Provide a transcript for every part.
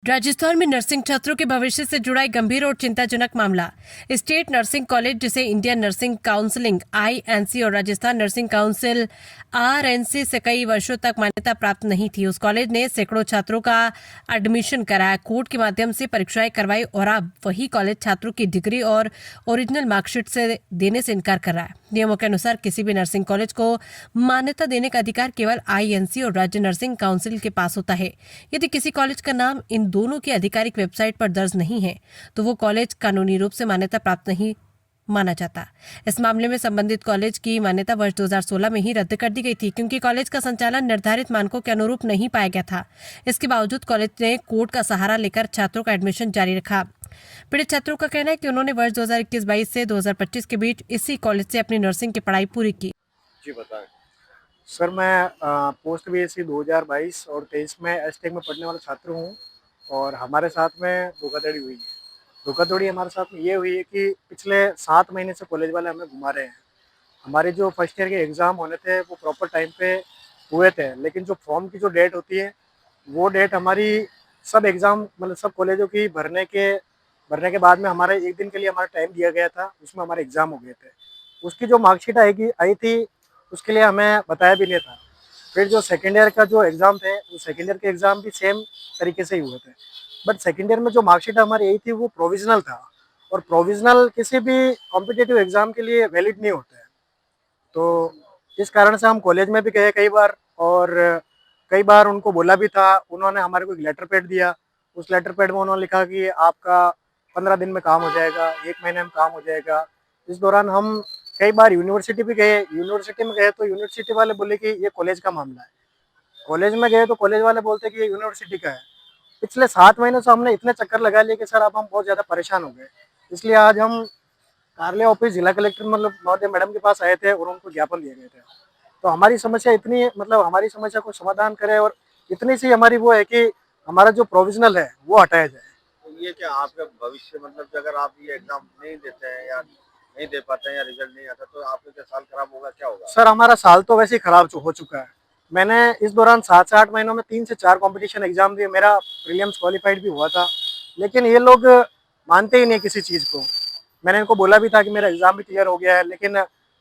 राजस्थान में नर्सिंग छात्रों के भविष्य से जुड़ा एक गंभीर और चिंताजनक मामला। स्टेट नर्सिंग कॉलेज, जिसे इंडियन नर्सिंग काउंसिलिंग (INC) और राजस्थान नर्सिंग काउंसिल (RNC) से कई वर्षों तक मान्यता प्राप्त नहीं थी, उस कॉलेज ने सैकड़ों छात्रों का एडमिशन कराया, कोर्ट के माध्यम से परीक्षाएं करवाई और अब वही कॉलेज छात्रों की डिग्री और ओरिजिनल मार्कशीट से देने से इनकार कर रहा है। नियमों के अनुसार किसी भी नर्सिंग कॉलेज को मान्यता देने का अधिकार केवल INC और राज्य नर्सिंग काउंसिल के पास होता है। यदि किसी कॉलेज का नाम इन दोनों की आधिकारिक वेबसाइट पर दर्ज नहीं है तो वो कॉलेज कानूनी रूप से मान्यता प्राप्त नहीं माना जाता। इस मामले में संबंधित कॉलेज की मान्यता वर्ष 2016 में ही रद्द कर दी गई थी, क्योंकि कॉलेज का संचालन निर्धारित मानकों के अनुरूप नहीं पाया गया था। इसके बावजूद कॉलेज ने कोर्ट का सहारा लेकर छात्रों का एडमिशन जारी रखा। पीड़ित छात्रों का कहना है कि उन्होंने वर्ष 2021-22 से 2025 के बीच इसी कॉलेज से अपनी नर्सिंग की पढ़ाई पूरी की। जी बताएं। सर मैं पोस्ट बीएससी 2022 और 23 में एसटेक में पढ़ने वाला छात्र हूँ और हमारे साथ में धोखाधड़ी हुई है। धोखाधड़ी हमारे साथ में ये हुई है कि पिछले 7 महीने से कॉलेज वाले हमें घुमा रहे हैं। हमारे जो फर्स्ट ईयर के एग्ज़ाम होने थे वो प्रॉपर टाइम पे हुए थे, लेकिन जो फॉर्म की जो डेट होती है वो डेट हमारी सब एग्ज़ाम मतलब सब कॉलेजों की भरने के बाद में हमारे एक दिन के लिए हमारा टाइम दिया गया था, उसमें हमारे एग्ज़ाम हो गए थे। उसकी जो मार्कशीट आई थी उसके लिए हमें बताया भी नहीं था। फिर जो सेकेंड ईयर का जो एग्ज़ाम थे वो सेकेंड ईयर के एग्ज़ाम भी सेम तरीके से ही हुए थे, बट सेकेंड ईयर में जो मार्कशीट हमारी आई थी वो प्रोविज़नल था और प्रोविज़नल किसी भी कॉम्पिटिटिव एग्ज़ाम के लिए वैलिड नहीं होता है। तो इस कारण से हम कॉलेज में भी गए कई बार और कई बार उनको बोला भी था। उन्होंने हमारे को एक लेटर पैड दिया, उस लेटर पैड में उन्होंने लिखा कि आपका 15 दिन में काम हो जाएगा, 1 महीने में काम हो जाएगा। इस दौरान हम कई बार यूनिवर्सिटी भी गए, यूनिवर्सिटी में गए तो यूनिवर्सिटी वाले बोले कि ये कॉलेज का मामला है। कॉलेज में गए तो कॉलेज वाले बोलते कि ये यूनिवर्सिटी का है। पिछले 7 महीने से हमने इतने चक्कर लगा लिए कि सर अब हम बहुत ज़्यादा परेशान हो गए। इसलिए आज हम कार्यालय ऑफिस जिला कलेक्टर मतलब महोदय मैडम के पास आए थे और उनको ज्ञापन दिए गए थे। तो हमारी समस्या इतनी मतलब हमारी समस्या को समाधान करे और इतनी सी हमारी वो है कि हमारा जो प्रोविजनल है वो हटाया जाए। तो ये क्या आपका भविष्य मतलब कि अगर आप ये एग्जाम नहीं देते हैं या नहीं दे पाते हैं या रिजल्ट नहीं आता तो आपका क्या साल खराब होगा, क्या होगा? सर हमारा साल तो वैसे ही खराब हो चुका है। मैंने इस दौरान 7 से 8 महीनों में 3 से 4 कंपटीशन एग्जाम दिए, मेरा प्रीलिम्स क्वालिफाइड भी हुआ था, लेकिन ये लोग मानते ही नहीं किसी चीज़ को। मैंने इनको बोला भी था कि मेरा एग्जाम भी क्लियर हो गया है, लेकिन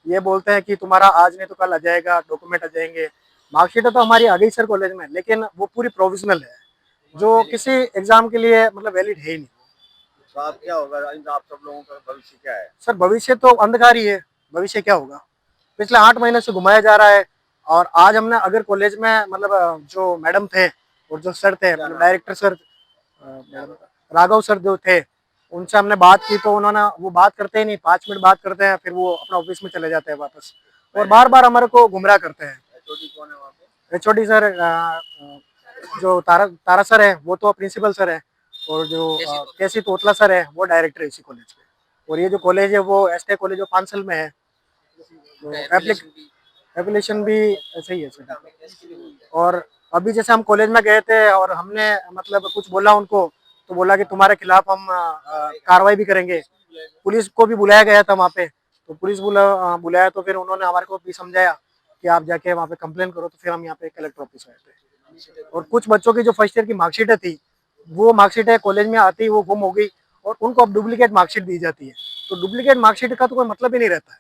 ये बोलते हैं कि तुम्हारा आज नहीं तो कल आ जाएगा, डॉक्यूमेंट आ जाएंगे। मार्कशीट तो हमारी आ गई सर कॉलेज में, लेकिन वो पूरी प्रोविजनल है, जो किसी एग्जाम के लिए मतलब वैलिड है ही नहीं। तो आप क्या होगा, आप सब लोगों का भविष्य क्या है? सर भविष्य तो अंधकार ही है, भविष्य क्या होगा। पिछले 8 महीने से घुमाया जा रहा है और आज हमने अगर कॉलेज में मतलब जो मैडम थे और जो सर थे मतलब डायरेक्टर सर राघव सर जो थे, उनसे हमने बात की तो उन्होंने वो बात करते ही नहीं, 5 मिनट बात करते हैं फिर वो अपना ऑफिस में चले जाते हैं वापस और बार बार हमारे को गुमराह करते हैं। एचओडी कौन है वहाँ पे? एचओडी सर जो तारा तारा सर है वो तो प्रिंसिपल सर है और जो केसी तोतला सर है वो डायरेक्टर है इसी कॉलेज के। और ये जो कॉलेज है वो एसटे कॉलेज जो पांचल में है, तो एप्लीकेशन भी ऐसे ही है सर। और अभी जैसे हम कॉलेज में गए थे और हमने मतलब कुछ बोला उनको तो बोला कि तुम्हारे खिलाफ हम कार्रवाई भी करेंगे। पुलिस को भी बुलाया गया था वहाँ पे, तो पुलिस बुलाया तो फिर उन्होंने हमारे को भी समझाया कि आप जाके वहाँ पे कंप्लेन करो, तो फिर हम यहाँ पे कलेक्टर ऑफिस आए थे। और कुछ बच्चों की जो फर्स्ट ईयर की मार्कशीटें थी वो मार्कशीटें कॉलेज में आती वो गुम हो गई और उनको अब डुप्लीकेट मार्कशीट दी जाती है। तो डुप्लीकेट मार्कशीट का तो कोई मतलब ही नहीं रहता है।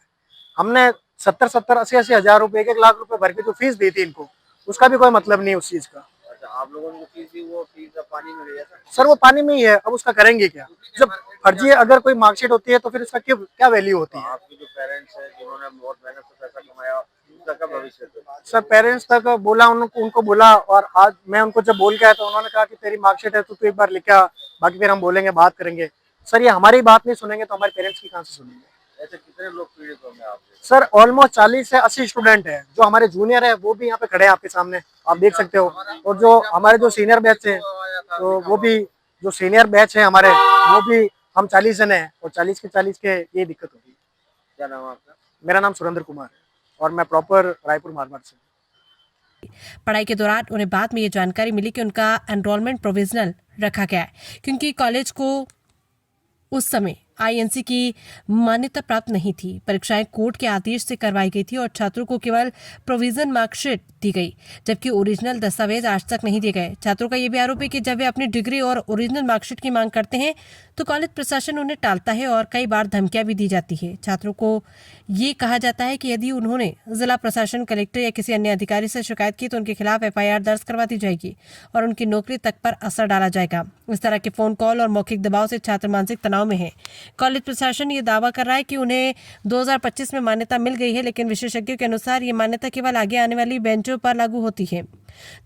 हमने 70-70, 80-80 हज़ार रुपए, 1-1 लाख रुपए भर के जो फीस दी थी इनको, उसका भी कोई मतलब नहीं उस चीज का। अच्छा, आप लोगों ने जो फीस दी वो फीस अब पानी में गई है सर वो पानी में ही है, अब उसका करेंगे क्या। जब फर्जी अगर कोई मार्कशीट होती है तो फिर उसका क्यों क्या वैल्यू होती है। आपके जो पेरेंट्स हैं जिन्होंने बहुत मेहनत से पैसा कमाया उनका क्या भविष्य है? सर पेरेंट्स तक बोला, उनको बोला और आज मैं उनको जब बोल के आया तो उन्होंने कहा कि तेरी मार्कशीट है तो तू एक बार लिखा, बाकी फिर हम बोलेंगे, बात करेंगे। सर ये हमारी बात नहीं सुनेंगे तो हमारे पेरेंट्स की कहाँ से सुनेंगे। ऐसे कितने लोग पीड़ित होंगे आपसे? सर ऑलमोस्ट 40 से 80 स्टूडेंट है। जो हमारे जूनियर है वो भी यहाँ पे खड़े हैं आपके सामने, आप देख सकते हो। और जो हमारे जो सीनियर बैच है तो वो भी, जो सीनियर बैच है हमारे वो भी, हम 40 जन है और 40 के 40 के ये दिक्कत होगी। क्या नाम है आपका? मेरा नाम सुरेंद्र कुमार है और मैं प्रॉपर रायपुर मारवाड़ से। पढ़ाई के दौरान उन्हें बाद में ये जानकारी मिली कि उनका एनरोलमेंट प्रोविजनल रखा गया है, क्योंकि कॉलेज को उस समय आईएनसी की मान्यता प्राप्त नहीं थी। परीक्षाएं कोर्ट के आदेश से करवाई गई थी और छात्रों को केवल प्रोविजन मार्कशीट दी गई, जबकि ओरिजिनल दस्तावेज आज तक नहीं दिए गए। छात्रों का यह भी आरोप है कि जब वे अपनी डिग्री और ओरिजिनल मार्कशीट की मांग करते हैं तो कॉलेज प्रशासन उन्हें टालता है और कई बार धमकियां भी दी जाती है। छात्रों को ये कहा जाता है कि यदि उन्होंने जिला प्रशासन, कलेक्टर या किसी अन्य अधिकारी से शिकायत की तो उनके खिलाफ एफआईआर दर्ज करवा दी जाएगी और उनकी नौकरी तक पर असर डाला जाएगा। इस तरह के फोन कॉल और मौखिक दबाव से छात्र मानसिक तनाव में है। कॉलेज प्रशासन ये दावा कर रहा है कि उन्हें 2025 में मान्यता मिल गई है, लेकिन विशेषज्ञों के अनुसार ये मान्यता केवल आगे आने वाली बेंचों पर लागू होती है।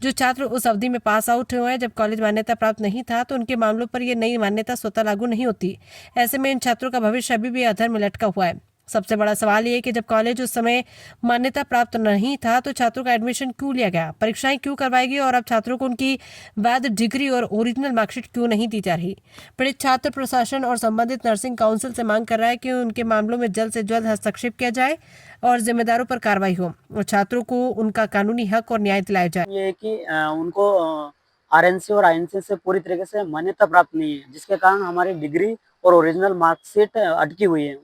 जो छात्र उस अवधि में पास आउट हुए हैं जब कॉलेज मान्यता प्राप्त नहीं था, तो उनके मामलों पर यह नई मान्यता स्वतः लागू नहीं होती। ऐसे में इन छात्रों का भविष्य अभी भी अधर में लटका हुआ है। सबसे बड़ा सवाल ये है कि जब कॉलेज उस समय मान्यता प्राप्त नहीं था तो छात्रों का एडमिशन क्यों लिया गया, परीक्षाएं क्यों करवाई गई और अब छात्रों को उनकी वैध डिग्री और ओरिजिनल मार्कशीट क्यों नहीं दी जा रही। पीड़ित छात्र प्रशासन और संबंधित नर्सिंग काउंसिल से मांग कर रहा है कि उनके मामलों में जल्द से जल्द हस्तक्षेप किया जाए और जिम्मेदारों पर कार्रवाई हो और छात्रों को उनका कानूनी हक और न्याय दिलाया जाए। ये है कि उनको आरएनसी और आईएनसी से पूरी तरीके से मान्यता प्राप्त नहीं है, जिसके कारण हमारी डिग्री और ओरिजिनल मार्कशीट अटकी हुई है।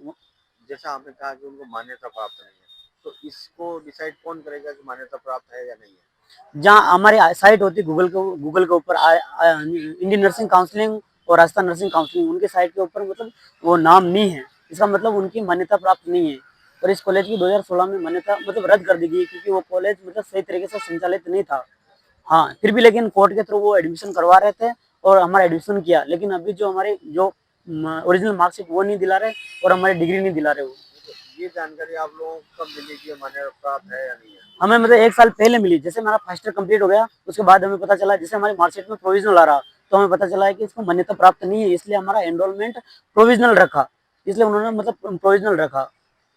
जैसा आपने कहा कि उनको मान्यता प्राप्त नहीं है, तो इसको डिसाइड कौन करेगा कि मान्यता प्राप्त है या नहीं है? जहाँ हमारी साइट होती है गूगल के ऊपर इंडियन नर्सिंग काउंसलिंग और राजस्थान नर्सिंग काउंसलिंग, उनके साइट के ऊपर मतलब वो नाम नहीं है, इसका मतलब उनकी मान्यता प्राप्त नहीं है। और इस कॉलेज की 2016 में मान्यता मतलब रद्द कर दी गई क्योंकि वो कॉलेज मतलब सही तरीके से संचालित नहीं था। हाँ, फिर भी लेकिन कोर्ट के थ्रू वो एडमिशन करवा रहे थे और हमारा एडमिशन किया, लेकिन अभी जो हमारे जो ओरिजिनल मार्कशीट वो नहीं दिला रहे और हमारी डिग्री नहीं दिला रहे वो। ये जानकारी आप लोगों को कब मिली कि ये मान्यता प्राप्त है या नहीं है? हमें मतलब 1 साल पहले मिली, जैसे हमारा फर्स्ट ईयर कंप्लीट हो गया उसके बाद हमें पता चला, जैसे हमारी मार्कशीट में प्रोविजनल आ रहा तो हमें पता चला है कि इसको मान्यता प्राप्त नहीं है, इसलिए हमारा एनरोलमेंट प्रोविजनल रखा, इसलिए उन्होंने मतलब प्रोविजनल रखा।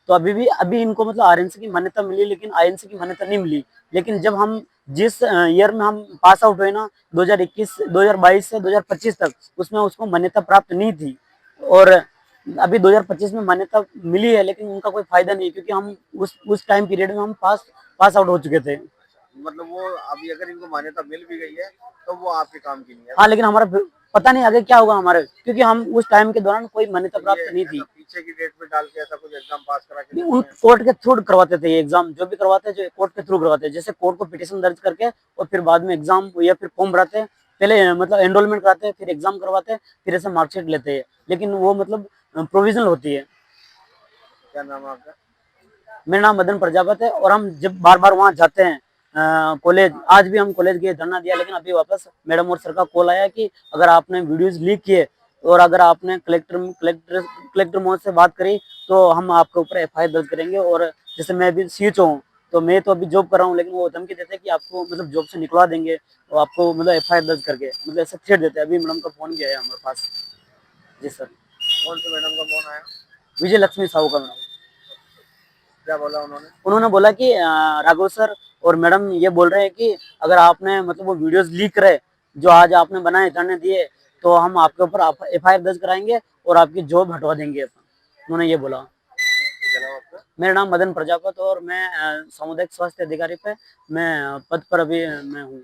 तो अभी इनको मतलब आरएनसी की मान्यता मिली लेकिन आईएनसी की मान्यता नहीं मिली। लेकिन जब हम जिस ईयर में हम पास आउट हुए ना 2021 2022 से 2025 तक, उसमें उसको मान्यता प्राप्त नहीं थी और अभी 2025 में मान्यता मिली है, लेकिन उनका कोई फायदा नहीं क्योंकि हम उस टाइम पीरियड में हम पास आउट हो चुके थे। मतलब वो अभी अगर इनको मान्यता मिल भी गई है तो वो आपके काम की नहीं है। हाँ, लेकिन हमारा पता नहीं आगे क्या होगा हमारे, क्योंकि हम उस टाइम के दौरान कोई मान्यता प्राप्त नहीं थी। पीछे की डेट में डाल के ऐसा कुछ एग्जाम पास करा के उन कोर्ट के थ्रू करवाते थे ये एग्जाम, जो भी करवाते हैं जो कोर्ट के थ्रू करवाते हैं, जैसे कोर्ट को पिटीशन दर्ज करके और फिर बाद में एग्जाम या फिर फॉर्म भराते हैं, पहले मतलब एनरोलमेंट कराते हैं, फिर एग्जाम करवाते हैं, फिर ऐसे मार्कशीट लेते हैं, लेकिन वो मतलब प्रोविजनल होती है। क्या नाम है आपका? मेरा नाम मदन प्रजापत है और हम जब बार बार वहाँ जाते हैं कॉलेज, आज भी हम कॉलेज गए धरना दिया, लेकिन अभी वापस मैडम और सर का कॉल आया कि अगर आपने वीडियोज लीक किए और अगर आपने कलेक्टर महोदय से बात करी तो हम आपके ऊपर एफआईआर दर्ज करेंगे। और जैसे मैं अभी सीएचओ हूँ तो मैं तो अभी जॉब कर रहा हूँ, लेकिन वो धमकी देते हैं कि आपको मतलब जॉब से निकलवा देंगे और आपको मतलब एफआईआर दर्ज करके मतलब ऐसे थ्रेट देते हैं। अभी मैडम का फोन भी आया हमारे पास। जी सर। कौन से मैडम का फोन आया? विजय लक्ष्मी साहू का मैडम। क्या बोला उन्होंने? उन्होंने बोला कि राघव सर और मैडम ये बोल रहे हैं कि अगर आपने मतलब वो वीडियोस लीक करे जो आज आपने बनाए धरने दिए तो हम आपके ऊपर एफआईआर दर्ज कराएंगे और आपकी जॉब हटवा देंगे। उन्होंने ये बोला। मेरा नाम मदन प्रजापत और मैं सामुदायिक स्वास्थ्य अधिकारी पे मैं पद पर अभी मैं हूँ।